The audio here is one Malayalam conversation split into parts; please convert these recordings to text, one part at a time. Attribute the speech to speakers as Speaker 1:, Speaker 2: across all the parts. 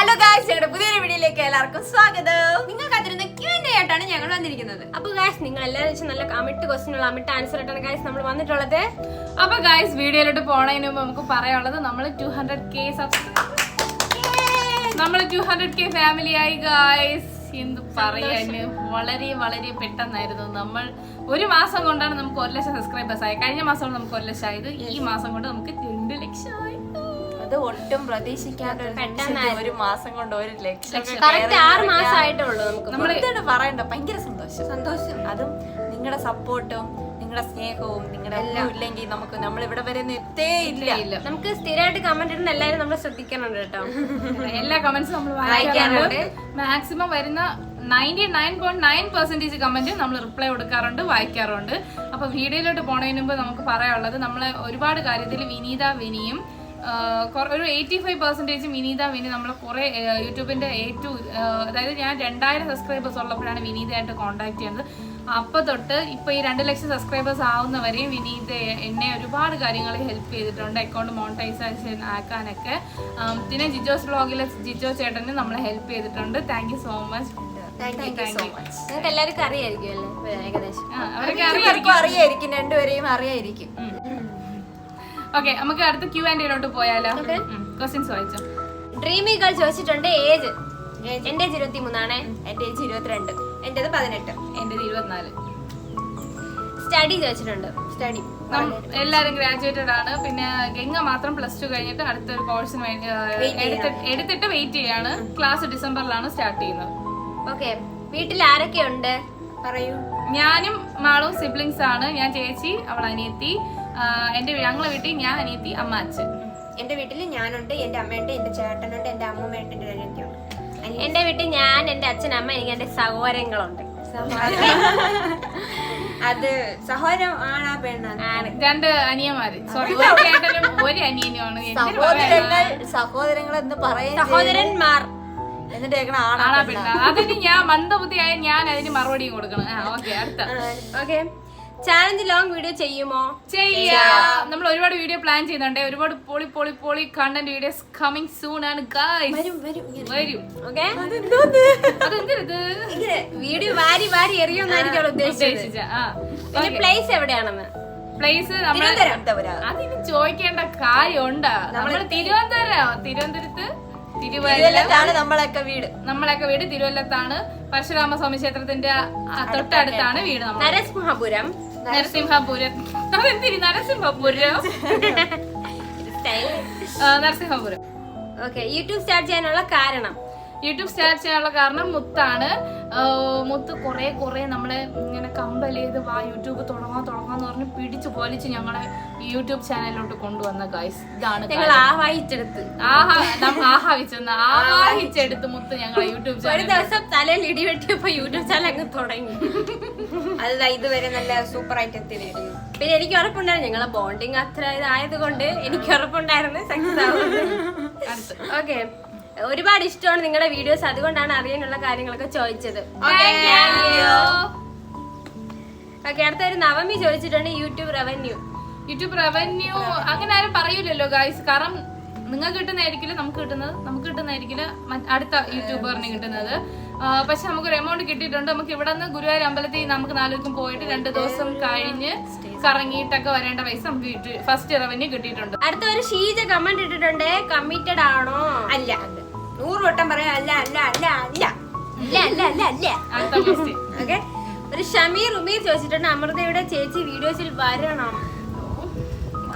Speaker 1: ഹലോ ഗായ്സ്, ഞങ്ങളുടെ പുതിയൊരു വീഡിയോയിലേക്ക് എല്ലാവർക്കും സ്വാഗതം. നിങ്ങൾക്ക് അതിരുന്ന Q&A ആയിട്ടാണ് ഞങ്ങൾ വന്നിരിക്കുന്നത്.
Speaker 2: അപ്പൊ ഗായ്സ്, നിങ്ങൾ എല്ലാവരും നല്ല അമിട്ട് ക്വസ്റ്റ്യനുള്ള അമിട്ട് ആൻസർ ആയിട്ടാണ് ഗായ്സ് നമ്മൾ വന്നിട്ടുള്ളത്.
Speaker 3: അപ്പൊ ഗായ്സ്, വീഡിയോയിലോട്ട് പോണതിന് മുമ്പ് നമുക്ക് പറയാനുള്ളത് നമ്മൾ 200K ഫാമിലി ആയി ഗായ്സ്. എന്ത് പറയാന്, വളരെ വളരെ പെട്ടെന്നായിരുന്നു. നമ്മൾ ഒരു മാസം കൊണ്ടാണ് നമുക്ക് 1 ലക്ഷം സബ്സ്ക്രൈബേഴ്സ് ആയി. കഴിഞ്ഞ മാസമാണ് നമുക്ക് 1 ലക്ഷം ആയത്. ഈ മാസം കൊണ്ട് നമുക്ക് 2 ലക്ഷം ആയി.
Speaker 1: അത് ഒട്ടും പ്രതീക്ഷിക്കാത്ത ഒരു മാസം കൊണ്ട് 1 ലക്ഷം.
Speaker 2: കറക്റ്റ് 6 മാസമായിട്ടുള്ളൂ.
Speaker 1: നമ്മൾ പറയണ്ട, ഭയങ്കര സന്തോഷം. അതും നിങ്ങളുടെ സപ്പോർട്ടും നിങ്ങളുടെ സ്നേഹവും നിങ്ങളുടെ എല്ലാം ഇല്ലെങ്കിൽ നമ്മൾ ഇവിടെ വരെ എത്തേ ഇല്ല.
Speaker 2: നമുക്ക് സ്ഥിരമായിട്ട് കമന്റ് ഇടുന്ന എല്ലാവരും നമ്മൾ ശ്രദ്ധിക്കാനുണ്ട് കേട്ടോ.
Speaker 3: എല്ലാ കമന്റ്സും നമ്മൾ വായിക്കാറുണ്ട്. മാക്സിമം വരുന്ന 99.9% കമന്റ് നമ്മൾ റിപ്ലൈ കൊടുക്കാറുണ്ട്, വായിക്കാറുണ്ട്. അപ്പൊ വീഡിയോയിലോട്ട് പോണതിന് മുമ്പ് നമുക്ക് പറയാനുള്ളത്, നമ്മളെ ഒരുപാട് കാര്യത്തിൽ വിനിയും ഒരു 85% വിനീത നമ്മളെ കുറെ യൂട്യൂബിന്റെ അതായത് ഞാൻ 2000 സബ്സ്ക്രൈബേഴ്സ് ഉള്ളപ്പോഴാണ് വിനീതയായിട്ട് കോൺടാക്ട് ചെയ്യുന്നത്. അപ്പൊ തൊട്ട് ഇപ്പൊ ഈ 2 ലക്ഷം സബ്സ്ക്രൈബേഴ്സ് ആവുന്നവരെയും വിനീത എന്നെ ഒരുപാട് കാര്യങ്ങളിൽ ഹെൽപ്പ് ചെയ്തിട്ടുണ്ട്. അക്കൗണ്ട് മോണിറ്റൈസേഷൻ ആക്കാനൊക്കെ. പിന്നെ ജിജോസ് വ്ളോഗിലെ ജിജോ ചേട്ടന് നമ്മളെ ഹെൽപ്പ് ചെയ്തിട്ടുണ്ട്. Thank you so much.
Speaker 2: നിങ്ങൾക്ക് എല്ലാവർക്കും അറിയായിരിക്കും അല്ലേ ഏകദേശം?
Speaker 3: അവരൊക്കെ
Speaker 1: അറിയായിരിക്കും, രണ്ടുപേരെയും അറിയായിരിക്കും.
Speaker 3: ഓക്കെ, നമുക്ക് അടുത്ത Q&Aയിലോട്ട് പോയാലോ? ക്വസ്റ്റ്യൻസ് വായിച്ചോ.
Speaker 2: ഡ്രീമി ഗേൾ ചോദിച്ചിട്ടുണ്ട് ഏജ്. എന്റെ 23
Speaker 1: എന്റെ ഏജ് 22. എന്റേത് 18.
Speaker 3: എന്റേത് 24.
Speaker 2: സ്റ്റഡി ചോദിച്ചിട്ടുണ്ട്.
Speaker 1: സ്റ്റഡി
Speaker 3: എല്ലാരും ഗ്രാജുവേറ്റഡ് ആണ്. പിന്നെ ഗംഗ മാത്രം +2 കഴിഞ്ഞിട്ട് അടുത്തൊരു കോഴ്സിന് വേണ്ടി എടുത്തിട്ട് വെയിറ്റ് ചെയ്യാണ്. ക്ലാസ് ഡിസംബറിലാണ് സ്റ്റാർട്ട് ചെയ്യുന്നത്.
Speaker 2: ഓക്കെ, വീട്ടിൽ ആരൊക്കെ ഉണ്ട്
Speaker 1: പറയൂ.
Speaker 3: ഞാനും മാളും സിബ്ലിങ്സ് ആണ്. ഞാൻ ചേച്ചി, അവൾ അനിയത്തി. ഞങ്ങളെ വീട്ടിൽ ഞാൻ, അനിയത്തി, അമ്മ, അച്ഛൻ.
Speaker 1: എന്റെ വീട്ടിൽ ഞാനുണ്ട്, എന്റെ അമ്മയുണ്ട്, എന്റെ ചേട്ടനുണ്ട്, എന്റെ അമ്മൂമ്മയുണ്ട്, എന്റെ അനിയത്തിയുണ്ട്.
Speaker 2: എന്റെ വീട്ടിൽ ഞാൻ, എന്റെ അച്ഛൻ, അമ്മ, എനിക്ക് എന്റെ സഹോദരങ്ങളുണ്ട്.
Speaker 1: അത് സഹോദരം ആണാ പെണ്ണാണ്?
Speaker 3: 2 അനിയന്മാര്. സോറി, ഒരു ചേട്ടനും ഒരു അനിയനുമാണ്.
Speaker 1: സഹോദരങ്ങൾ എന്ന് പറയുന്നത്
Speaker 2: സഹോദരന്മാർ.
Speaker 1: എന്നിട്ട്
Speaker 3: ആണാ പെണ്ണ. അതിന് ഞാൻ മന്ദബുദ്ധിയായ ഞാൻ അതിന് മറുപടിയും കൊടുക്കണം. ഓക്കെ, അടുത്ത.
Speaker 2: ഓക്കെ, ചാലഞ്ച് ലോങ് വീഡിയോ ചെയ്യുമോ?
Speaker 3: ചെയ്യാം. നമ്മൾ ഒരുപാട് വീഡിയോ പ്ലാൻ ചെയ്യുന്നുണ്ട്. ഒരുപാട് പൊളി കണ്ടന്റ് വീഡിയോസ് കമ്മിങ് സൂൺ ആണ് ഗൈസ്. വരും.
Speaker 2: ഓക്കെ,
Speaker 3: അതെന്ത്
Speaker 2: വീഡിയോ വാരി എറിയോന്നായിരിക്കും അവൾ ഉദ്ദേശിച്ചത്. പ്ലേസ് എവിടെയാണെന്ന്?
Speaker 3: പ്ലേസ് അതിന് ചോദിക്കേണ്ട കാര്യമുണ്ട്. നമ്മള് തിരുവനന്തപുരത്ത് നമ്മളൊക്കെ വീട് തിരുവല്ലത്താണ്. പരശുരാമ സ്വാമി ക്ഷേത്രത്തിന്റെ തൊട്ടടുത്താണ് വീട്.
Speaker 2: Narasimhapuram.
Speaker 3: അതെന്തിരി Narasimhapuram? Narasimhapuram.
Speaker 2: Okay, YouTube start ചെയ്യാനുള്ള കാരണം?
Speaker 3: യൂട്യൂബ് സ്റ്റാർട്ട് ചെയ്യാനുള്ള കാരണം മുത്താണ്. മുത്ത് കുറെ നമ്മളെ ഇങ്ങനെ കമ്പൽ ചെയ്ത് യൂട്യൂബ് തുടങ്ങാന്ന് പറഞ്ഞ് പിടിച്ചു പോലിച്ച് ഞങ്ങളെ യൂട്യൂബ് ചാനലിലോട്ട് കൊണ്ടുവന്ന ഗൈസ്. ഇതാണ് ആവാഹിച്ചെടുത്ത് മുത്ത് ഞങ്ങളെ യൂട്യൂബ് ചാനൽ.
Speaker 2: ഒരു ദിവസം തലയിൽ ഇടിവെട്ടിയപ്പോ യൂട്യൂബ് ചാനൽ അങ്ങ് തുടങ്ങി.
Speaker 1: അത് ഇതുവരെ നല്ല സൂപ്പർ ആയിട്ട് എത്തിയിരുന്നു.
Speaker 2: പിന്നെ എനിക്ക് ഉറപ്പുണ്ടായിരുന്നു ഞങ്ങളെ ബോണ്ടിങ് അത്ര ഇതായത് എനിക്ക് ഉറപ്പുണ്ടായിരുന്നു സക്സസ് ആവുന്നത്. ഓക്കെ, ഒരുപാട് ഇഷ്ടമാണ് നിങ്ങളുടെ വീഡിയോസ്, അതുകൊണ്ടാണ് അറിയാനുള്ള കാര്യങ്ങളൊക്കെ ചോദിച്ചത്. ഓക്കെ, അടുത്തൊരു നവമി ചോദിച്ചിട്ടുണ്ട് യൂട്യൂബ് റവന്യൂ
Speaker 3: അങ്ങനെ ആരും പറയൂലല്ലോ ഗായ്സ്. കാരണം നിങ്ങൾക്ക് കിട്ടുന്നതായിരിക്കില്ല നമുക്ക് കിട്ടുന്നതായിരിക്കില്ല അടുത്ത യൂട്യൂബറിന് കിട്ടുന്നത്. പക്ഷെ നമുക്കൊരു എമൗണ്ട് കിട്ടിയിട്ടുണ്ട്. നമുക്ക് ഇവിടെ നിന്ന് ഗുരുവായൂർ അമ്പലത്തിൽ നമുക്ക് 4 ദിവസം പോയിട്ട് 2 ദിവസം കഴിഞ്ഞ് കറങ്ങിയിട്ടൊക്കെ വരേണ്ട പൈസ നമുക്ക് ഫസ്റ്റ് റവന്യൂ കിട്ടിയിട്ടുണ്ട്.
Speaker 2: അടുത്ത ഒരു ഷീജ കമന്റ് ഇട്ടിട്ടുണ്ട്, കമ്മിറ്റഡ് ആണോ?
Speaker 1: അല്ല. 100 വട്ടം പറയാം അല്ല.
Speaker 2: ഓക്കെ, ഒരു ഷമീർ ഉമീർ ചോദിച്ചിട്ടുണ്ട്, അമൃതയുടെ ചേച്ചി വീഡിയോസിൽ വരണം.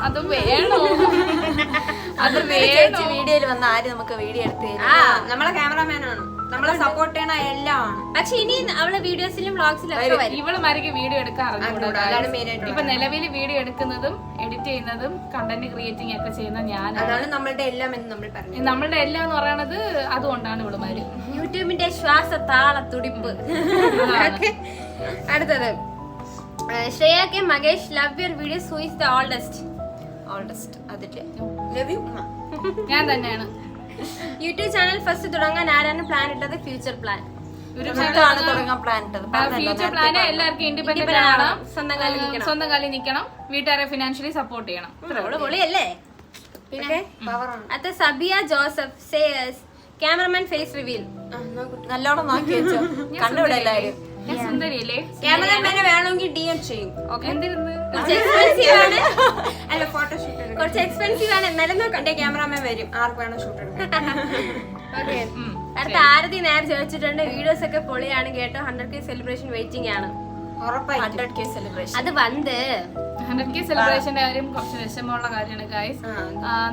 Speaker 3: അത് വേണോ?
Speaker 1: വീഡിയോയിൽ വന്ന ആര് നമുക്ക് വീഡിയോ എടുത്ത് നമ്മളെ ക്യാമറമാനാണ്, നമ്മളെ സപ്പോർട്ട് ചെയ്യണ എല്ലാം.
Speaker 2: പക്ഷെ ഇനി അവളെ വീഡിയോസിലും വ്ളോഗ്സിലും ഒക്കെ വരും.
Speaker 3: ഇവളുമാർക്ക് വീഡിയോ എടുക്കാൻ ഇപ്പൊ നിലവിൽ വീഡിയോ എടുക്കുന്നതും എഡിറ്റ് ചെയ്യുന്നതും കണ്ടന്റ് ക്രിയേറ്റിംഗ് ഒക്കെ ചെയ്യുന്ന
Speaker 1: അതാണ് നമ്മളുടെ എല്ലാം എന്ന് നമ്മൾ പറഞ്ഞു.
Speaker 3: നമ്മളുടെ എല്ലാം എന്ന് പറയുന്നത് അതുകൊണ്ടാണ് ഇവളുമാര്.
Speaker 2: യൂട്യൂബിന്റെ ശ്വാസതാള തുടിപ്പ്. അടുത്തത് Shreya K Makesh, love your videos. Who is the oldest?
Speaker 1: അതിന്റെ ലവ് യു
Speaker 3: ഞാൻ തന്നെയാണ്.
Speaker 2: യൂട്യൂബ് ചാനൽ ഫസ്റ്റ് തുടങ്ങാൻ ആരാണ് പ്ലാൻ ഇട്ടത്? Future plan.
Speaker 3: ഫ്യൂച്ചർ പ്ലാൻ എല്ലാവർക്കും ഇൻഡിപെൻഡന്റ് ആവണം, സ്വന്തം കാലിൽ നിൽക്കണം, വീട്ടുകാരെ ഫിനാൻഷ്യലി സപ്പോർട്ട് ചെയ്യണം.
Speaker 2: പൊളിയല്ലേ? പിന്നെ Sabiya Joseph says cameraman face reveal.
Speaker 1: നല്ലോണം നോക്കി വെച്ചോ, കണ്ടുവിടെ എല്ലാവരും.
Speaker 3: ഞാൻ സുന്ദരിയല്ലേ?
Speaker 2: ക്യാമറമാനെ വേണമെങ്കിൽ DM ചെയ്യും.
Speaker 3: എന്തിരുന്ന്
Speaker 2: കുറച്ച് എക്സ്പെൻസീവ് ആണ്. അല്ല ഫോട്ടോഷൂട്ട് കുറച്ച് എക്സ്പെൻസീവ് ആണ്, എന്നാലും നോക്കട്ടെ. ക്യാമറമാൻ വരും, ആർക്ക് വേണം ഷൂട്ട് എടുക്കാൻ. ഓക്കെ. അടുത്ത ആരതി നേരെ ചോദിച്ചിട്ടുണ്ട്, വീഡിയോസ് ഒക്കെ പൊളിയാണ് കേട്ടോ, 100K സെലിബ്രേഷൻ വെയിറ്റിംഗ് ആണ്.
Speaker 1: 100K സെലിബ്രേഷൻ
Speaker 2: അത് വന്ന്
Speaker 3: 100K സെലിബ്രേഷന്റെ കാര്യം കുറച്ച് വിഷമമുള്ള കാര്യമാണ് ഗൈസ്.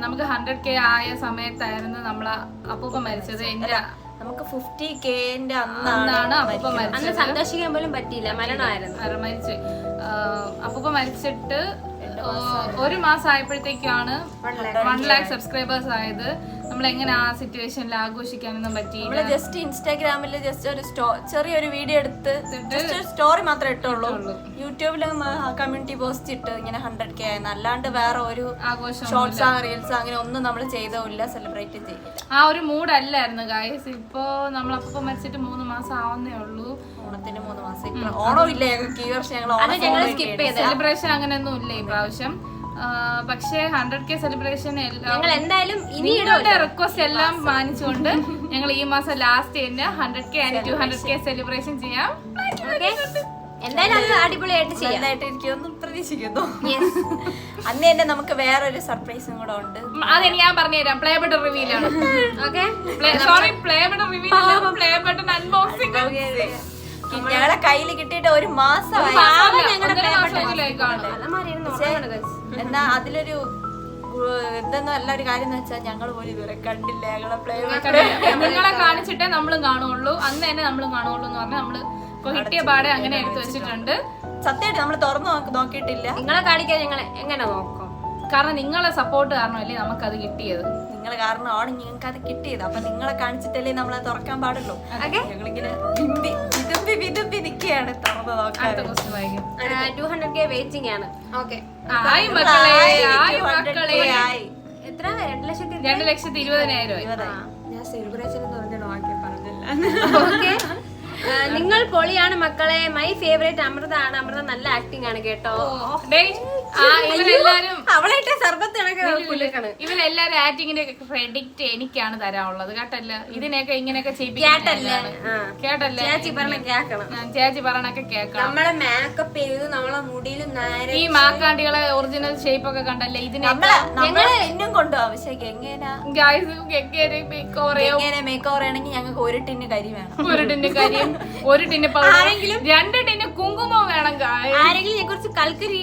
Speaker 3: നമുക്ക് 100K ആയ സമയത്തായിരുന്നു നമ്മളെ അപ്പൂപ്പ മരിച്ചത്.
Speaker 1: നമുക്ക് 50Kന്റെ
Speaker 3: അന്നാണ് അപ്പൂപ്പ
Speaker 2: അന്ന്
Speaker 3: മരിച്ചത്.
Speaker 2: സന്തോഷിക്കാൻ പോലും പറ്റിയില്ല, മരണമായിരുന്നു.
Speaker 3: മരിച്ചു. അപ്പൂപ്പ മരിച്ചിട്ട് 1 മാസം ആയപ്പോഴത്തേക്കാണ് 1 lakh സബ്സ്ക്രൈബേഴ്സ് ആയത്. നമ്മൾ എങ്ങനെ ആ സിറ്റുവേഷനിൽ ആഘോഷിക്കാനൊന്നും പറ്റിയില്ല.
Speaker 1: ജസ്റ്റ് ഇൻസ്റ്റാഗ്രാമിൽ ജസ്റ്റ് ഒരു ചെറിയൊരു വീഡിയോ എടുത്ത് ജസ്റ്റ് ഒരു സ്റ്റോറി മാത്രമേ ഇട്ടുള്ളൂ. യൂട്യൂബിൽ കമ്മ്യൂണിറ്റി പോസ്റ്റ് ഇട്ട് ഇങ്ങനെ 100K ആയിരുന്നു. അല്ലാണ്ട് വേറെ ഒരു
Speaker 3: ആഘോഷം
Speaker 1: ഷോർട്സ് റീൽസ് അങ്ങനെ ഒന്നും നമ്മൾ ചെയ്തില്ല, സെലിബ്രേറ്റ് ചെയ്തില്ല.
Speaker 3: ആ ഒരു മൂഡ് അല്ലായിരുന്നു ഗൈസ്. ഇപ്പോ നമ്മൾ അപ്പൂപ്പ മരിച്ചിട്ട് 3 മാസം ആവുന്നേ ഉള്ളൂ.
Speaker 1: ഓണത്തിന് 3 മാസം. ഇപ്പൊ ഓണം ഇല്ല ഞങ്ങൾക്ക് ഈ വർഷം. ഞങ്ങൾ
Speaker 2: സ്കിപ്പ് ചെയ്ത്
Speaker 3: സെലിബ്രേഷൻ അങ്ങനെയൊന്നും ഇല്ല ഈ പ്രാവശ്യം. പക്ഷേ 100K സെലിബ്രേഷൻ
Speaker 2: ഞങ്ങൾ എന്തായാലും
Speaker 3: നിങ്ങളുടെ റിക്വസ്റ്റ് എല്ലാം മാനിച്ചുകൊണ്ട് ഞങ്ങൾ ഈ മാസം ലാസ്റ്റ് തന്നെ 100K ആൻഡ് 200K സെലിബ്രേഷൻ ചെയ്യാം.
Speaker 2: എന്തായാലും അത് അടിപൊളിയായിട്ട് ചെയ്യാം.
Speaker 1: എനിക്കൊന്നും പ്രതീക്ഷിക്കുന്നു. അന്ന് തന്നെ നമുക്ക് വേറൊരു സർപ്രൈസും കൂടെ ഉണ്ട്.
Speaker 3: അതെനിക്ക് ഞാൻ പറഞ്ഞുതരാം. പ്ലേ ബട്ടൺ റിവീൽ ആണ്.
Speaker 2: Okay,
Speaker 3: sorry, play button reveal അല്ല, പ്ലേ ബട്ടൺ അൺബോക്സിംഗ്.
Speaker 1: ഞങ്ങളെ കയ്യിൽ കിട്ടിയിട്ട് 1 മാസമായി. എന്നാ അതിലൊരു എന്തെന്നും നല്ലൊരു കാര്യം എന്ന് വെച്ചാൽ ഞങ്ങൾ പോലും ഇതുവരെ കണ്ടില്ല.
Speaker 3: നിങ്ങളെ കാണിച്ചിട്ടേ നമ്മളും കാണുള്ളൂ, അന്ന് തന്നെ നമ്മളും കാണുള്ളൂ എന്ന് പറഞ്ഞാൽ നമ്മള് കിട്ടിയ പാടെ അങ്ങനെ എടുത്തു വെച്ചിട്ടുണ്ട്.
Speaker 1: സത്യമായിട്ട് നമ്മൾ തുറന്നു നോക്കിയിട്ടില്ല.
Speaker 2: നിങ്ങളെ കാണിക്കാൻ ഞങ്ങൾ എങ്ങനെ നോക്കും?
Speaker 3: കാരണം നിങ്ങളെ സപ്പോർട്ട് കാരണമല്ലേ നമുക്കത് കിട്ടിയത്.
Speaker 1: നിങ്ങൾ കാരണമാണ് ഞങ്ങൾക്ക് അത് കിട്ടിയത്. അപ്പൊ നിങ്ങളെ കാണിച്ചിട്ടല്ലേ നമ്മളത് തുറക്കാൻ പാടുള്ളൂ. ഞങ്ങളിങ്ങനെ വിതുമ്പി നിൽക്കുകയാണ് തുറന്ന് നോക്കാൻ.
Speaker 2: 200K വെയിറ്റിംഗ് ആണ്. ഓക്കെ, എത്ര?
Speaker 3: 2,20,000
Speaker 2: ഞാൻ സെലിബ്രേഷൻ പറഞ്ഞില്ല. ഓക്കെ, നിങ്ങൾ പൊളിയാണ് മക്കളെ. മൈ ഫേവറേറ്റ് അമൃത ആണ്. അമൃത നല്ല ആക്ടിംഗ് ആണ് കേട്ടോ.
Speaker 3: ഇവരെല്ലാരും
Speaker 2: അവളായിട്ട് സർബത്ത്
Speaker 3: ഇവരെല്ലാരും ആക്ടിങ്ങിന്റെ ക്രെഡിറ്റ് എനിക്കാണ് തരാനുള്ളത് കേട്ടല്ല. ഇതിനെയൊക്കെ ഇങ്ങനെയൊക്കെ
Speaker 2: കേട്ടല്ലേ?
Speaker 3: ചേച്ചി പറയണൊക്കെ കേൾക്കണം.
Speaker 2: നമ്മളെ മേക്കപ്പ് ചെയ്ത് നമ്മളെ മുടിയിൽ
Speaker 3: ഈ മാക്കാണ്ടികളെ ഒറിജിനൽ ഷേപ്പ് ഒക്കെ കണ്ടല്ലേ. ഇതിനെ
Speaker 1: എന്നും കൊണ്ടുപോകാം. പക്ഷെ എങ്ങനെ മേക്ക് ഓവർ ആണെങ്കിൽ ഞങ്ങൾക്ക് 1 ടിന്ന് കരി വേണം.
Speaker 3: 1 ടിന്ന് കരിയും, 1 ടിന്ന് പൗഡർ, 2 ടിന്ന് കുങ്കുമം വേണം.
Speaker 2: ആരെങ്കിലും ഞാൻ കുറച്ച് കൽക്കരി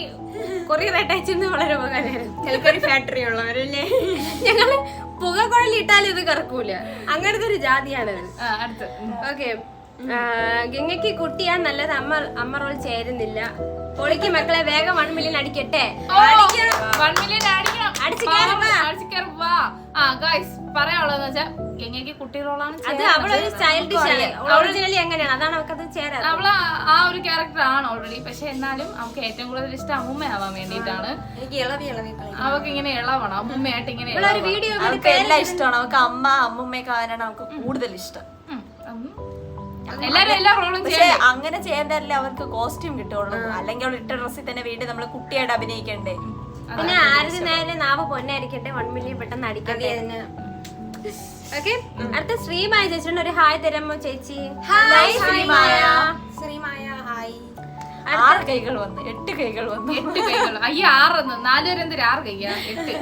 Speaker 2: കൊറിയർ അയച്ചെന്ന് വളരെ ഉപകാരമായിരുന്നു. കൽക്കരി ഫാക്ടറി ഉള്ളവരല്ലേ. ഞങ്ങള് പുകക്കുഴലിട്ടാലും ഇത് കറക്കൂല, അങ്ങനത്തെ ഒരു ജാതിയാണത്. ഓക്കെ, ഗംഗയ്ക്ക് കുട്ടിയാ നല്ലത്. അമ്മ റോൾ ചേരുന്നില്ല. പൊളിക്ക് മക്കളെ, വേഗം 1 മില്യൺ അടിക്കട്ടെ.
Speaker 3: 1 മില്യൺ പറയാനുള്ളതെന്ന് വെച്ചാൽ ഗംഗയ്ക്ക് കുട്ടി റോളാണ്.
Speaker 2: അത് അവളൊരു ചൈൽഡിഷ് ആണ്. ഒറിജിനലി അങ്ങനെയാണ്, അതാണ് അവൾക്കത് ചേരാ.
Speaker 3: അവള് ആ ഒരു ക്യാരക്ടർ ആണ് ഓൾറെഡി. പക്ഷെ എന്നാലും അവൾക്ക് ഏറ്റവും കൂടുതൽ ഇഷ്ടം അമ്മൂമ്മയാവാൻ വേണ്ടിയിട്ടാണ്. അവൾക്ക് ഇങ്ങനെ ഇളവണം, അമ്മൂമ്മയായിട്ട് ഇങ്ങനെ
Speaker 2: വീഡിയോ
Speaker 1: എല്ലാം ഇഷ്ടമാണ്. അവൾക്ക് അമ്മൂമ്മയൊക്കെ ആവാനാണ് അവൾക്ക് കൂടുതൽ ഇഷ്ടം.
Speaker 3: എല്ലാരും എല്ലാ റോളും
Speaker 1: അങ്ങനെ ചെയ്യാനല്ലേ അവർക്ക് കോസ്റ്റ്യൂം കിട്ടുള്ളൂ. അല്ലെങ്കിൽ അവൾ ഇട്ട ഡ്രസ്സിൽ തന്നെ വീണ്ടും നമ്മള് കുട്ടിയായിട്ട് അഭിനയിക്കണ്ടേ.
Speaker 2: പിന്നെ ആരുടെ നേരം നാവ് പൊന്നായിരിക്കട്ടെ. 1 മില്യൺ പെട്ടെന്ന് അടിക്കട്ടെ. ഓക്കെ, അടുത്ത ശ്രീമായ ചേച്ചിയുടെ ഒരു ഹായ് തരാമോ ചേച്ചി? ശ്രീമായ. ഹായ്.
Speaker 1: 6 കൈകൾ വന്നു, 8 കൈകൾ വന്നു.
Speaker 3: 8 കൈകൾ. അയ്യോ, 6 4 പേര് എന്തൊരു 6 കൈയാ? 8.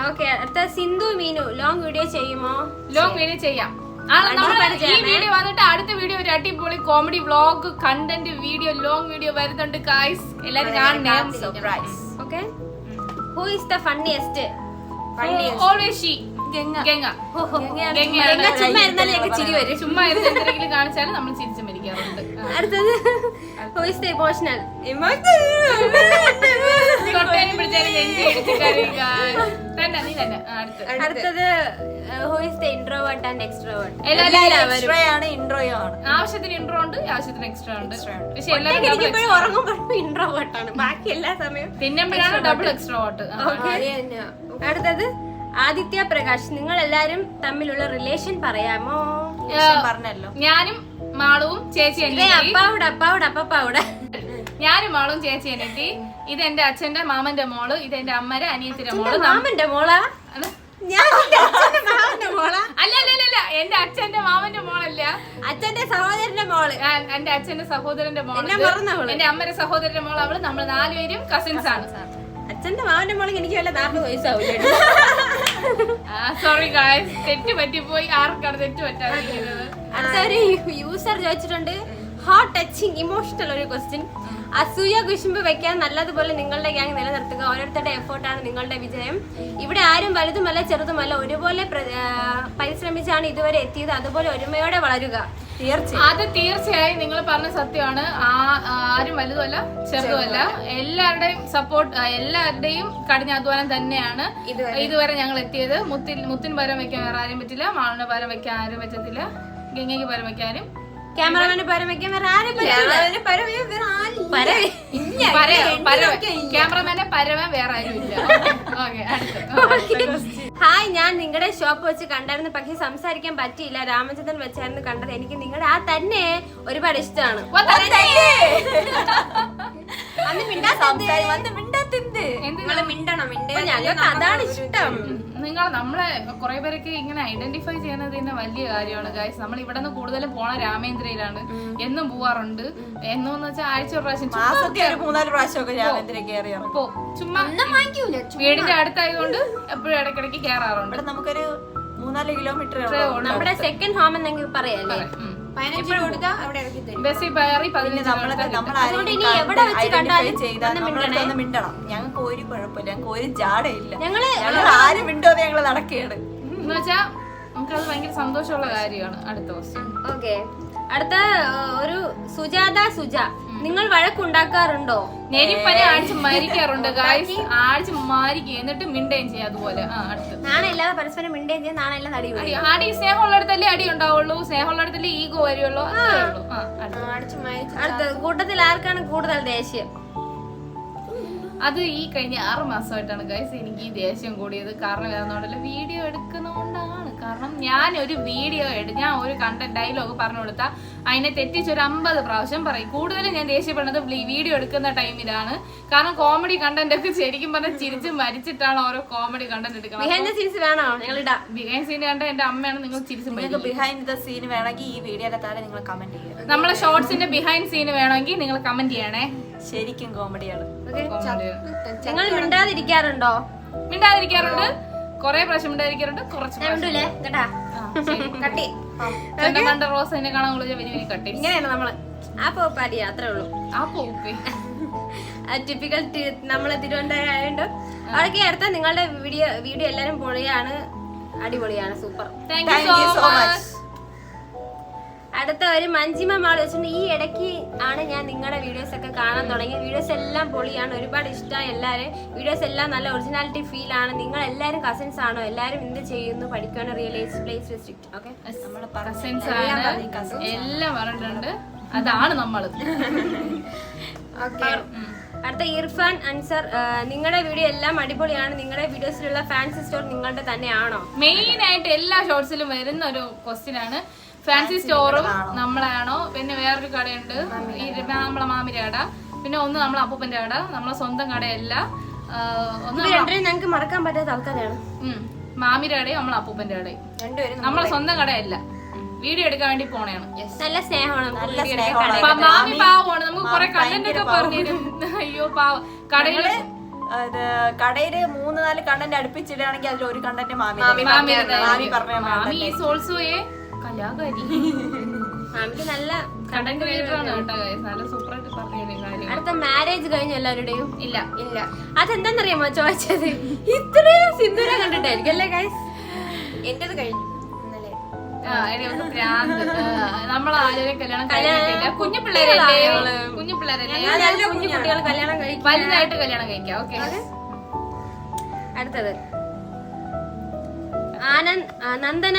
Speaker 2: ഓക്കെ, അടുത്ത സിന്ധു മീനു. ലോങ് വീഡിയോ ചെയ്യുമോ?
Speaker 3: ലോങ് വീഡിയോ ചെയ്യാം. ഈ വീഡിയോ വന്നിട്ട് അടുത്ത വീഡിയോ ഒരു അടിപൊളി comedy vlog content video long video വരുന്നുണ്ട് ഗൈസ്. എല്ലാരും കാണണേ.
Speaker 1: Surprise.
Speaker 2: Okay, who is the funniest?
Speaker 3: Always she. Ganga.
Speaker 2: ചുമ്മാ ഇരുന്നാലും ഞങ്ങൾക്ക് ചിരി വരും.
Speaker 3: ചുമ്മാ ഇരുന്ന് എന്തെങ്കിലും കാണിച്ചാലും നമ്മൾ ചിരിച്ചു മരിക്കാറുണ്ട്.
Speaker 2: അടുത്തത് ഹൂ ഈസ് ദ ഇമോഷണൽ? അടുത്തത് who is the introvert and extrovert?
Speaker 3: ആവശ്യത്തിന് ഇൻട്രോ ഉണ്ട്, ആവശ്യത്തിന് എക്സ്ട്രാ ഉണ്ട്. പക്ഷെ
Speaker 2: എല്ലാവരും ഉറങ്ങുമ്പോഴും ഇൻട്രോവേർട്ട് ആണ്, ബാക്കി എല്ലാ സമയം
Speaker 3: തിന്നുമ്പോഴാണ് ഡബിൾ എക്സ്ട്രോവേർട്ട്.
Speaker 2: അടുത്തത് ആദിത്യ പ്രകാശ്. നിങ്ങൾ എല്ലാരും തമ്മിലുള്ള റിലേഷൻ പറയാമോ?
Speaker 1: പറഞ്ഞല്ലോ.
Speaker 3: ഞാനും മാളുവും ചേച്ചി
Speaker 2: അപ്പാവിടെ
Speaker 3: ഞാനും മാളും ചേച്ചി അനിയത്തി. ഇത് എന്റെ അച്ഛന്റെ മാമന്റെ മോള്, ഇത് എന്റെ അമ്മയുടെ അനിയത്തിന്റെ മോള്.
Speaker 2: മാമന്റെ മോളാ? സഹോദരന്റെ മോള്,
Speaker 3: എന്റെ അച്ഛന്റെ സഹോദരന്റെ മോള്,
Speaker 2: എന്നെ മറന്നവള്,
Speaker 3: എന്റെ അമ്മയുടെ സഹോദരന്റെ മോള്, അവള് നമ്മൾ 4 പേരും കസിൻസ് ആണ്.
Speaker 2: അച്ഛന്റെ മാവന്റെ മോളെ എനിക്ക് വല്ല 40 വയസ്സാവില്ല.
Speaker 3: സോറി ഗായ്സ്, തെറ്റ് പറ്റിപ്പോയി. ആർക്കാണ് തെറ്റ് പറ്റാതിരിക്കുന്നത്?
Speaker 2: അടുത്ത ഒരു യൂസർ ചോദിച്ചിട്ടുണ്ട്, ഹാർട്ട് ടച്ചിങ് ഇമോഷണൽ ഒരു ക്വസ്റ്റ്യൻ. അസൂയ കുശുമ്പ് വെക്കാൻ നല്ലതുപോലെ നിങ്ങളുടെ ഗ്യാങ് നിലനിർത്തുക. ഓരോരുത്തരുടെ എഫേർട്ടാണ് നിങ്ങളുടെ വിജയം. ഇവിടെ ആരും വലുതുമല്ല ചെറുതുമല്ല, ഒരുപോലെ പരിശ്രമിച്ചാണ് ഇതുവരെ എത്തിയത്. അതുപോലെ ഒരുമയോടെ വളരുക.
Speaker 3: അത് തീർച്ചയായും നിങ്ങൾ പറഞ്ഞ സത്യമാണ്. ആരും വലുതുമല്ല ചെറുതുമല്ല, എല്ലാവരുടെയും സപ്പോർട്ട്, എല്ലാവരുടെയും കഠിനാധ്വാനം തന്നെയാണ് ഇതുവരെ ഞങ്ങൾ എത്തിയത്. മുത്തിന് പകരം വെക്കാൻ വേറെ ആരും പറ്റില്ല, മാളിന് പകരം വെക്കാൻ ആരും പറ്റത്തില്ല, ഗംഗയ്ക്ക് പകരം വെക്കാനും,
Speaker 2: ക്യാമറമാന് പകരം വെക്കാൻ വേറെ ആരും
Speaker 3: ക്യാമറമാനെ പരമാൻ വേറെ ആരും ഇല്ല.
Speaker 2: ഹായ്, ഞാൻ നിങ്ങളുടെ ഷോപ്പ് വെച്ച് കണ്ടായിരുന്നു, പക്ഷെ സംസാരിക്കാൻ പറ്റിയില്ല. രാമചന്ദ്രൻ വെച്ചായിരുന്നു കണ്ടത്. എനിക്ക് നിങ്ങളുടെ ആ തന്നെ ഒരുപാട് ഇഷ്ടമാണ്. ഞങ്ങൾക്ക് അതാണ് ഇഷ്ടം.
Speaker 3: നമ്മളെ കുറെ പേരൊക്കെ ഇങ്ങനെ ഐഡന്റിഫൈ ചെയ്യുന്നത് തന്നെ വലിയ കാര്യമാണ് ഗൈസ്. നമ്മൾ ഇവിടെ നിന്ന് കൂടുതലും പോണ രാമേന്ദ്രയിലാണ്, എന്നും പോവാറുണ്ട്. എന്നും വെച്ചാൽ ആഴ്ച ഒരു പ്രാവശ്യം,
Speaker 1: 3-4 പ്രാവശ്യമൊക്കെ രാമേന്ദ്ര കയറിയാണ്.
Speaker 3: ചുമ്മാ വീടിന്റെ അടുത്തായതുകൊണ്ട് എപ്പോഴും ഇടയ്ക്കിടയ്ക്ക് കയറാറുണ്ട്.
Speaker 1: ഇവിടെ നമുക്കൊരു 3-4 കിലോമീറ്റർ
Speaker 2: നമ്മുടെ സെക്കൻഡ് ഹോം എന്നെങ്കിൽ പറയാല്ലേ.
Speaker 3: ബസ്സിൽ കയറി 15
Speaker 1: അതുകൊണ്ട് ഇനി എവിടെ വെച്ച് കണ്ടാലും നമ്മളൊന്ന് മിണ്ടണം. ഞങ്ങൾക്ക് ഒരു കുഴപ്പമില്ല, ഞങ്ങൾക്ക് ഒരു ജാടയില്ല. ഞങ്ങൾ ആരും മിണ്ടോതെ ഞങ്ങള് നടക്കുകയാണ്.
Speaker 3: എന്ന് വെച്ചാ നമുക്കത് ഭയങ്കര സന്തോഷമുള്ള കാര്യമാണ്. അടുത്ത ക്വസ്റ്റ്യൻ.
Speaker 2: ഓക്കെ, അടുത്ത ഒരു സുജ, നിങ്ങൾ വഴക്കുണ്ടാക്കാറുണ്ടോ?
Speaker 3: നെരിപ്പനി ആഴ്ച മരിക്കാറുണ്ട് ഗായ്സ്, ആഴ്ച മരിക്കും, എന്നിട്ട് മിണ്ടുകയും ചെയ്യും. അതുപോലെ
Speaker 2: നാണയില്ലാതെ പരസ്പരം മിണ്ടുകയും ചെയ്യും. നാണയില്ല നടി
Speaker 3: അടി സ്നേഹമുള്ളിടത്തല്ലേ അടി ഉണ്ടാവുള്ളൂ, സ്നേഹമുള്ളിടത്തല്ലേ ഈഗോ വരുള്ളൂ.
Speaker 2: അടുത്ത കൂട്ടത്തിൽ ആർക്കാണ് കൂടുതൽ ദേഷ്യം?
Speaker 3: അത് ഈ കഴിഞ്ഞ 6 മാസമായിട്ടാണ് ഗൈസ് എനിക്ക് ഈ ദേഷ്യം കൂടിയത്. കാരണം എന്താണെന്നോടല്ല, വീഡിയോ എടുക്കുന്നതുകൊണ്ടാണ്. കാരണം ഞാൻ ഒരു ഞാൻ ഒരു കണ്ടന്റ് ഡയലോഗ് പറഞ്ഞു കൊടുത്താൽ അതിനെ തെറ്റിച്ചൊരു 50 പ്രാവശ്യം പറയും. കൂടുതലും ഞാൻ ദേഷ്യപ്പെടുന്നത് വീഡിയോ എടുക്കുന്ന ടൈമിലാണ്. കാരണം കോമഡി കണ്ടന്റ് ഒക്കെ ശരിക്കും പറഞ്ഞാൽ ചിരിച്ച് മരിച്ചിട്ടാണ് ഓരോ കോമഡി കണ്ടന്റ് എടുക്കുന്നത്. ബിഹൈൻഡ് സീൻ കണ്ട എന്റെ അമ്മയാണ് നിങ്ങൾ ചിരിച്ച് മരിക്കും.
Speaker 1: ബിഹൈൻഡ് ദ സീൻ വേണമെങ്കിൽ ഈ വീഡിയോയുടെ താഴെ നിങ്ങൾ കമന്റ് ചെയ്യുക.
Speaker 3: നമ്മളെ ഷോർട്സിന്റെ ബിഹൈൻഡ് സീൻ വേണമെങ്കിൽ നിങ്ങൾ കമന്റ് ചെയ്യണേ.
Speaker 1: ശരിക്കും കോമഡിയാണ്.
Speaker 2: നിങ്ങൾ മിണ്ടാതിരിക്കാറുണ്ടോ?
Speaker 3: മിണ്ടാതിരിക്കാറുണ്ട്, കൊറേ പ്രാവശ്യം മിണ്ടാതിരിക്കാറുണ്ട്, കുറച്ച് റോസിനെ കാണാൻ വലിയ കട്ടി.
Speaker 2: ഇങ്ങനെയാണ് നമ്മള് ആ പോപ്പാടി, അത്രേ ഉള്ളൂ.
Speaker 3: ആ പോപ്പേ
Speaker 2: ടിപ്പിക്കൽ നമ്മള് തിരുവനന്തപുരം ആയതുകൊണ്ട് അവിടേക്ക് അടുത്ത നിങ്ങളുടെ വീഡിയോ എല്ലാരും പൊളിയാണ്, അടിപൊളിയാണ്, super.
Speaker 3: Thank you so much.
Speaker 2: അടുത്ത ഒരു മഞ്ജിമ മാൾ വെച്ചിട്ടുണ്ട്, ഈ ഇടയ്ക്ക് ആണ് ഞാൻ നിങ്ങളുടെ വീഡിയോസ് ഒക്കെ കാണാൻ തുടങ്ങി. വീഡിയോസ് എല്ലാം പൊളിയാണ്, ഒരുപാട് ഇഷ്ടമായി. എല്ലാവരും വീഡിയോസ് എല്ലാം നല്ല ഒറിജിനാലിറ്റി ഫീൽ ആണ്. നിങ്ങൾ എല്ലാവരും കസിൻസ് ആണോ? എല്ലാവരും എന്ത് ചെയ്യുന്നു? പഠിക്കാനോ? Realise place restrict? Okay,
Speaker 3: cousins ആണ്, എല്ലാം പറഞ്ഞിട്ടുണ്ട്. അതാണ് നമ്മള്.
Speaker 2: അടുത്ത ഇർഫാൻ അൻസർ, നിങ്ങളുടെ വീഡിയോ എല്ലാം അടിപൊളിയാണ്. നിങ്ങളുടെ വീഡിയോസിലുള്ള ഫാൻസി സ്റ്റോർ നിങ്ങളുടെ തന്നെയാണോ?
Speaker 3: മെയിൻ ആയിട്ട് എല്ലാ ഷോർട്സിലും വരുന്ന ഒരു ക്വസ്റ്റ്യൻ ആണ്, ഫാൻസി സ്റ്റോറും നമ്മളാണോ? പിന്നെ വേറൊരു കടയുണ്ട്, നമ്മളെ മാമിന്റെ കട, പിന്നെ ഒന്ന് നമ്മളെ അപ്പൂപ്പന്റെ കട, നമ്മളെ സ്വന്തം കടയല്ല.
Speaker 2: ഞങ്ങൾക്ക് മറക്കാൻ പറ്റാത്ത ആൾക്കാരാണ്.
Speaker 3: മാമിന്റെ കടയും നമ്മളെ അപ്പൂപ്പന്റെ കടയും നമ്മളെ സ്വന്തം കടയല്ല. വീഡിയോ എടുക്കാൻ വേണ്ടി പോണേണ്.
Speaker 2: നല്ല സ്നേഹമാണ്.
Speaker 3: മാമി പാവമാണ്, നമുക്ക് കുറെ കണ്ടന്റ് ഒക്കെ പറഞ്ഞു തരും. അയ്യോ പാവം. കടയില്
Speaker 1: കടയില് 3-4 കണ്ടന്റ് അടുപ്പിച്ചിടുകയാണെങ്കിൽ അതിൽ ഒരു കണ്ടന്റ് മാമി ഈസ് ഓൾസോ എ കലാകാരി.
Speaker 2: മാമിക്ക് നല്ല
Speaker 3: കണ്ടന്റ് ക്രിയേറ്ററാണ് കേട്ടോ ഗൈസ്, നല്ല സൂപ്പറായിട്ട് പറഞ്ഞു കാര്യം.
Speaker 2: അടുത്ത മാരേജ് കഴിഞ്ഞു എല്ലാവരുടെയും?
Speaker 3: ഇല്ല.
Speaker 2: അതെന്താന്നറിയാമോ ചോദിച്ചത്? ഇത്രയും സിന്ദൂരം കണ്ടിട്ടായിരിക്കും അല്ലേ ഗൈസ്?
Speaker 1: എന്റേത് കഴിഞ്ഞു.
Speaker 3: നമ്മളാരും കല്യാണം കഴിക്കില്ല, കുഞ്ഞു പിള്ളേരല്ലേ, കുഞ്ഞു
Speaker 2: കുട്ടികൾ കല്യാണം കഴിക്കും,
Speaker 3: വലുതായിട്ട് കല്യാണം കഴിക്കാം. ഓക്കെ,
Speaker 2: അടുത്തത് നന്ദന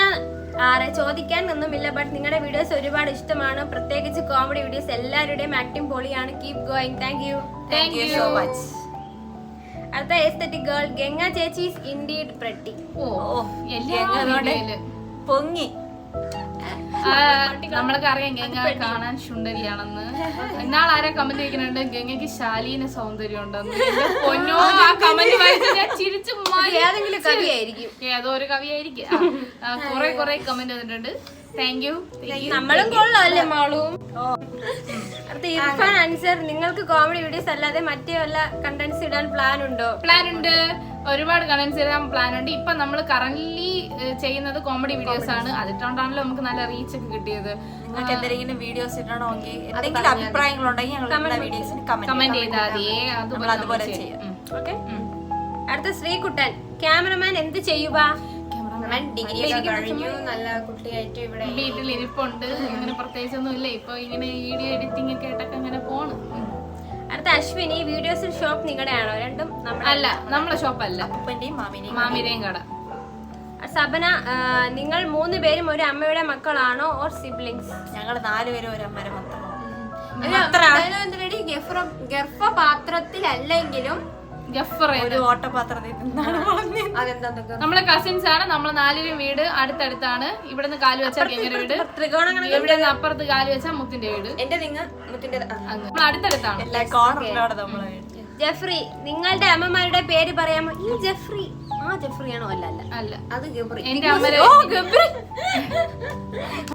Speaker 2: ചോദിക്കാൻ ഒന്നുമില്ല, ബട്ട് നിങ്ങളുടെ വീഡിയോസ് ഒരുപാട് ഇഷ്ടമാണ്, പ്രത്യേകിച്ച് കോമഡി വീഡിയോസ്. എല്ലാവരുടെയും ആക്ടിങ് പൊളിയാണ്, keep going.
Speaker 3: Thank you so much.
Speaker 2: അടുത്ത എസ്തെറ്റിക് ഗേൾ, ഗംഗ ചേച്ചി ഇൻഡീഡ് പ്രെറ്റി.
Speaker 3: പൊങ്ങി നമ്മളൊക്കെ അറിയാം ഗംഗ കാണാൻ സുന്ദരിയാണെന്ന്. ഇന്നാൾ ആരാ കമന്റ് ചോദിക്കുന്നുണ്ട് ഗംഗയ്ക്ക് ശാലീന സൗന്ദര്യം ഉണ്ടെന്ന്. പൊന്നോ, ആ കമന്റ് വായിച്ച് ഞാൻ ചിരിച്ചു.
Speaker 2: ഏതെങ്കിലും കവിയായിരിക്കും,
Speaker 3: ഏതോ ഒരു കവിയായിരിക്കും. കുറെ കമന്റ് വന്നിട്ടുണ്ട്. Thank you.
Speaker 2: നമ്മളും കൊള്ളാല്ലേ മാളും. അടുത്ത ഇർഫാൻ അൻസർ, നിങ്ങൾക്ക് കോമഡി വീഡിയോസ് അല്ലാതെ മറ്റേ വല്ല കണ്ടന്റ്സ് ഇടാൻ പ്ലാൻ ഉണ്ടോ?
Speaker 3: പ്ലാൻ ഉണ്ട്, ഒരുപാട് കണ്ടന്റ്സ് ഇടാൻ പ്ലാൻ ഉണ്ട്. ഇപ്പൊ നമ്മൾ കറന്റ്ലി ചെയ്യുന്നത് കോമഡി വീഡിയോസ് ആണ്. അതിട്ടുകൊണ്ടാണല്ലോ നമുക്ക് നല്ല റീച്ച് ഒക്കെ കിട്ടിയത്.
Speaker 1: നിങ്ങൾക്ക് എന്തെങ്കിലും വീഡിയോസ് ഇടണമെങ്കിൽ എന്തെങ്കിലും അഭിപ്രായങ്ങളുണ്ടെങ്കിൽ ഞങ്ങൾ വീഡിയോസിന്
Speaker 3: കമന്റ് ചെയ്താൽ മതി,
Speaker 1: അതുപോലെ ചെയ്യാം.
Speaker 2: ഓക്കെ. അടുത്ത ശ്രീകുട്ടൻ, ക്യാമറമാൻ എന്ത് ചെയ്യുക?
Speaker 4: ഡിഗ്രി കഴിഞ്ഞു, നല്ല കുട്ടിയായിട്ട് ഇവിടെ
Speaker 3: വീട്ടിലിരിപ്പുണ്ട്. അങ്ങനെ പ്രത്യേകിച്ചൊന്നും ഇല്ല. ഇപ്പൊ ഇങ്ങനെ വീഡിയോ എഡിറ്റിംഗ് ഒക്കെ ആയിട്ടൊക്കെ അങ്ങനെ പോണ്.
Speaker 2: അടുത്ത അശ്വിനി, വീഡിയോസിൽ ഷോപ്പ് നിങ്ങളുടെ ആണോ? രണ്ടും
Speaker 3: അല്ല, നമ്മളെ ഷോപ്പല്ല,
Speaker 1: അപ്പന്റെയും
Speaker 3: മാമിയുടെയും കട.
Speaker 2: സബന, നിങ്ങൾ 3 പേരും ഒരു അമ്മയുടെ മക്കളാണോ ഓർ സിബ്ലിങ്സ്?
Speaker 1: ഞങ്ങൾ 4 പേരും ഒരു അമ്മയുടെ മക്കളാണ്.
Speaker 4: ഗർഭപാത്രത്തിലല്ലെങ്കിലും
Speaker 1: ഒരു ഓട്ടപാത്രത്തിൽ
Speaker 3: നമ്മളെ കസിൻസ് ആണ്. നമ്മള് 4 വീട് അടുത്തടുത്താണ്. ഇവിടുന്ന് കാല് വെച്ചാൽ ഗംഗയുടെ വീട്, ഇവിടെ നിന്ന് അപ്പുറത്ത് കാല് വെച്ചാൽ മുത്തിന്റെ വീട്.
Speaker 4: എന്റെ മുത്തിന്റെ
Speaker 3: നമ്മൾ അടുത്തടുത്താണ്.
Speaker 2: ജെഫ്രി, നിങ്ങളുടെ അമ്മമാരുടെ പേര് പറയാമോ? ഈ ജെഫ്രി ജെഫ്രി ആണോ?
Speaker 3: അല്ല,
Speaker 4: അത് ഗബ്രി.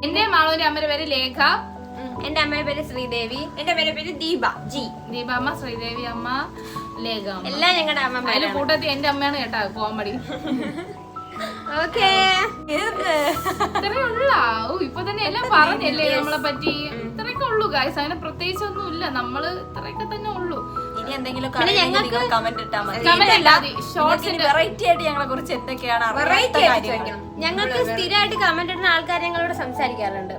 Speaker 3: എന്റെ മാളുവിന്റെ അമ്മയുടെ പേര് ലേഖ.
Speaker 2: എന്റെ അമ്മയുടെ പേര് ശ്രീദേവി.
Speaker 4: എന്റെ പേര് ദീപ.
Speaker 3: ദീപ അമ്മ, ശ്രീദേവി അമ്മ, ലേഖ അമ്മ.
Speaker 2: എല്ലാം ഞങ്ങളുടെ അമ്മ.
Speaker 3: അതിന് കൂട്ടത്തിൽ എന്റെ അമ്മയാണ് കേട്ടാ കോമഡി.
Speaker 2: ഓക്കെ,
Speaker 3: ഇത്രേ ഉള്ള. ഇപ്പൊ തന്നെ എല്ലാം പറഞ്ഞല്ലേ നമ്മളെ പറ്റി. ഇത്രയൊക്കെ ഉള്ളു ഗൈസ്, അങ്ങനെ പ്രത്യേകിച്ച് ഒന്നും ഇല്ല. നമ്മള് ഇത്രയൊക്കെ തന്നെ ഉള്ളു.
Speaker 1: ഇനി എന്തെങ്കിലും കമന്റ് ഇട്ടാൽ മതി. വെറൈറ്റി ആയിട്ട് ഞങ്ങളെ കുറിച്ച് എന്തൊക്കെയാണ്
Speaker 2: ഞങ്ങൾക്ക് സ്ഥിരമായിട്ട് കമന്റ് ഇടുന്ന ആൾക്കാർ ഞങ്ങളോട് സംസാരിക്കാറുണ്ട്.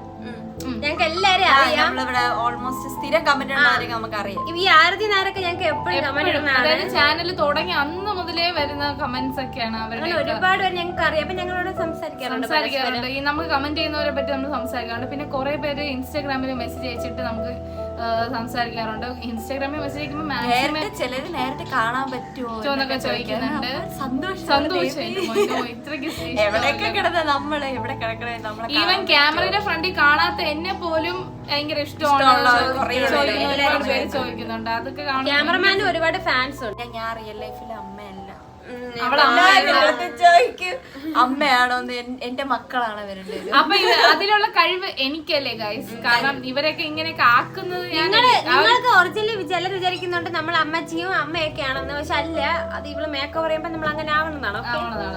Speaker 2: ഞങ്ങൾക്ക് എല്ലാരും അറിയാം.
Speaker 1: നമ്മളിവിടെ ഓൾമോസ്റ്റ് സ്ഥിരം കമന്റ് ഇടുന്നവരെ നമുക്ക് അറിയാം.
Speaker 2: ഈ ആരതി നാരൊക്കെ ഞങ്ങൾക്ക് എപ്പോഴും കമന്റ് ഇടുന്ന
Speaker 3: ചാനൽ തുടങ്ങി അന്ന് മുതലേ വരുന്ന കമന്റ്സ് ഒക്കെയാണ് അവരുടെ.
Speaker 2: ഒരുപാട് പേര് ഞങ്ങൾക്ക് അറിയാം. അപ്പൊ ഞങ്ങളോട് സംസാരിക്കാറുണ്ട്.
Speaker 3: ഈ നമുക്ക് കമന്റ് ചെയ്യുന്നവരെ പറ്റി നമ്മൾ സംസാരിക്കാറുണ്ട്. പിന്നെ കുറെ പേര് ഇൻസ്റ്റാഗ്രാമിൽ മെസ്സേജ് അയച്ചിട്ട് നമുക്ക് സംസാരിക്കാറുണ്ട്. ഇൻസ്റ്റാഗ്രാമിൽ മെസ്സേജ് അയക്കുമ്പോൾ മാക്സിമം
Speaker 1: ചിലര് നേരത്തെ കാണാൻ പറ്റുമോ
Speaker 3: എന്നൊക്കെ ചോദിക്കുന്നുണ്ട്. സന്തോഷം.
Speaker 1: എവിടെയൊക്കെ കിടന്ന നമ്മള് എവിടെ കിടക്കണേ നമ്മളെ.
Speaker 3: ഈവൻ ക്യാമറയുടെ ഫ്രണ്ടിൽ കാണാത്ത എന്നെ പോലും ഭയങ്കര ഇഷ്ടമാണ് ചോദിക്കുന്നുണ്ട്. അതൊക്കെ കാണും.
Speaker 2: ക്യാമറമാന് ഒരുപാട് ഫാൻസ് ഉണ്ട്.
Speaker 1: ഞാൻ റിയൽ ലൈഫിൽ അമ്മയല്ല,
Speaker 3: അവളെ
Speaker 1: അമ്മയാണോന്ന് എന്റെ മക്കളാണ് അവരുടെ.
Speaker 3: അപ്പൊ അതിലുള്ള കഴിവ് എനിക്കല്ലേ ഗൈസ്? കാരണം ഇവരൊക്കെ ഇങ്ങനെയൊക്കെ ആക്കുന്നത്
Speaker 2: നിങ്ങൾക്ക് ഒറിജിനലി ചിലർ വിചാരിക്കുന്നുണ്ട് നമ്മൾ അമ്മച്ചിയും അമ്മയൊക്കെ ആണെന്ന്. പക്ഷെ അല്ല, അത് ഇവള് മേക്കപ്പ് പറയുമ്പോ നമ്മൾ അങ്ങനെ ആവണമെന്നാണ്.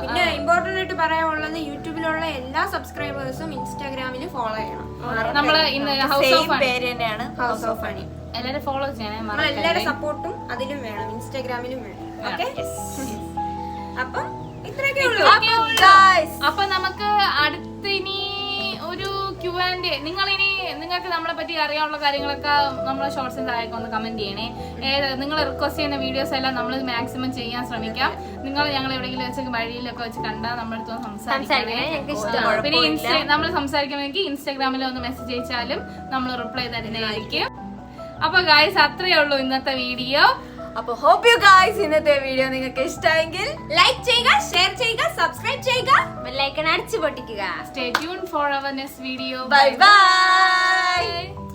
Speaker 4: പിന്നെ ഇമ്പോർട്ടന്റ് ആയിട്ട് പറയാനുള്ളത്, യൂട്യൂബിലുള്ള എല്ലാ സബ്സ്ക്രൈബേഴ്സും ഇൻസ്റ്റാഗ്രാമിൽ ഫോളോ ചെയ്യണം.
Speaker 3: നമ്മള് ഇന്ന് ഹൗസ് ഓഫ്
Speaker 1: പേര് തന്നെയാണ്,
Speaker 4: ഹൗസ് ഓഫ് ഫണി.
Speaker 3: എല്ലാരും ഫോളോ ചെയ്യണം.
Speaker 4: എല്ലാവരുടെ സപ്പോർട്ടും അതിലും വേണം, ഇൻസ്റ്റാഗ്രാമിലും വേണം. ഓക്കെ, അപ്പം ഇത്രയൊക്കെ ഉള്ളൂ.
Speaker 3: അപ്പൊ നമുക്ക് അടുത്തിനി ഒരു Q&A. നിങ്ങൾക്ക് നമ്മളെ പറ്റി അറിയാനുള്ള കാര്യങ്ങളൊക്കെ നമ്മളെ ഷോർട്സിന് താഴേക്ക് ഒന്ന് കമന്റ് ചെയ്യണേ. നിങ്ങൾ റിക്വസ്റ്റ് ചെയ്യുന്ന വീഡിയോസ് എല്ലാം നമ്മൾ മാക്സിമം ചെയ്യാൻ ശ്രമിക്കാം. നിങ്ങൾ ഞങ്ങൾ എവിടെയെങ്കിലും വെച്ച് വഴിയിലൊക്കെ വെച്ച് കണ്ടാൽ നമ്മളടുത്ത് സംസാരിക്കണേ. പിന്നെ നമ്മൾ സംസാരിക്കണമെങ്കിൽ ഇൻസ്റ്റാഗ്രാമിൽ ഒന്ന് മെസ്സേജ് അയച്ചാലും നമ്മൾ റിപ്ലൈ തരുന്നതായിരിക്കും. അപ്പൊ ഗായ്സ്, അത്രയേ ഉള്ളൂ ഇന്നത്തെ വീഡിയോ.
Speaker 1: അപ്പൊ ഹോപ്പ് യു ഗായ്സ് ഇന്നത്തെ വീഡിയോ നിങ്ങൾക്ക് ഇഷ്ടമായെങ്കിൽ
Speaker 4: ലൈക്ക് ചെയ്യുക, ഷെയർ ചെയ്യുക, സബ്സ്ക്രൈബ് ചെയ്യുക,
Speaker 2: ബെൽ ഐക്കൺ അടിച്ചു പൊട്ടിക്കുക.
Speaker 3: Stay tuned for our next video.
Speaker 1: Bye bye.